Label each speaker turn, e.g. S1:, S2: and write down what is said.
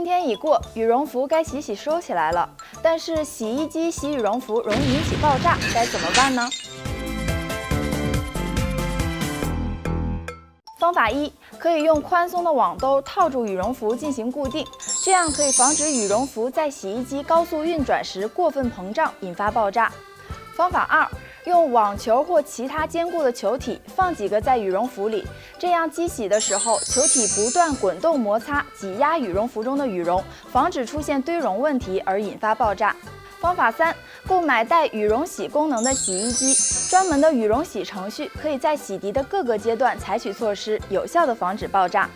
S1: 冬天已过，羽绒服该洗洗收起来了。但是洗衣机洗羽绒服容易引起爆炸，该怎么办呢？方法一，可以用宽松的网兜套住羽绒服进行固定，这样可以防止羽绒服在洗衣机高速运转时过分膨胀，引发爆炸。方法二，用网球或其他坚固的球体放几个在羽绒服里，这样机洗的时候，球体不断滚动摩擦，挤压羽绒服中的羽绒，防止出现堆绒问题而引发爆炸。方法三，购买带羽绒洗功能的洗衣机，专门的羽绒洗程序可以在洗涤的各个阶段采取措施，有效地防止爆炸。